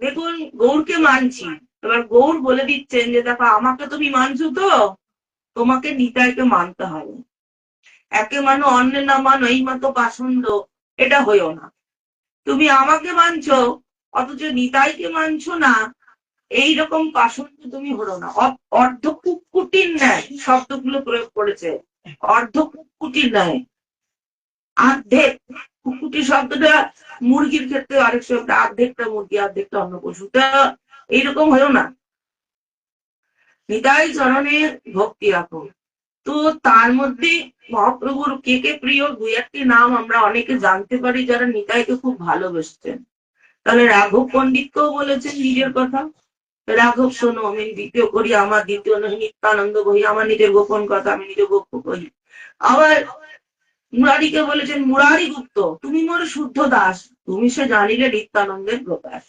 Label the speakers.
Speaker 1: দেখুন, গৌরকে মানছি, এবার গৌর বলে দিচ্ছেন যে দেখো আমাকে তুমি মানছো তো, তোমাকে নিতাইকে মানতে হবে। একে মানো অন্যে না মানো, এই মতো পাষণ্ড, এটা হইও না। তুমি আমাকে মানছো অথচ নিতাইকে মানছো না, এইরকম পাষণ্ড তুমি হলো না। অর্ধ কুকুটির ন্যায় শব্দগুলো প্রয়োগ করেছে, অর্ধ কুকুটির ন্যায়। অর্ধেক কুকুটি শব্দটা মুরগির ক্ষেত্রে আরেক শব্দ, অর্ধেকটা মুরগি অর্ধেকটা অন্য পশুটা, এইরকম হলো না। নিতাই চরণে ভক্তি রাখো। তো তার মধ্যে মহাপ্রভুর কে কে প্রিয়, দুই একটি নাম আমরা অনেকে জানতে পারি যারা নিতাইকে খুব ভালোবাসতেন। তাহলে রাঘব পণ্ডিতকেও বলেছেন নিজের কথা, রাঘব শোনো আমি দ্বিতীয় করি, আমার দ্বিতীয় নিত্যানন্দ বহি, আমার নিজের গোপন কথা আমি নিজে গোপ্য করি। আবার মুরারিকে বলেছেন মুরারি গুপ্ত, তুমি মোর শুদ্ধ দাস, তুমি সে জানিলে নিত্যানন্দের প্রকাশ।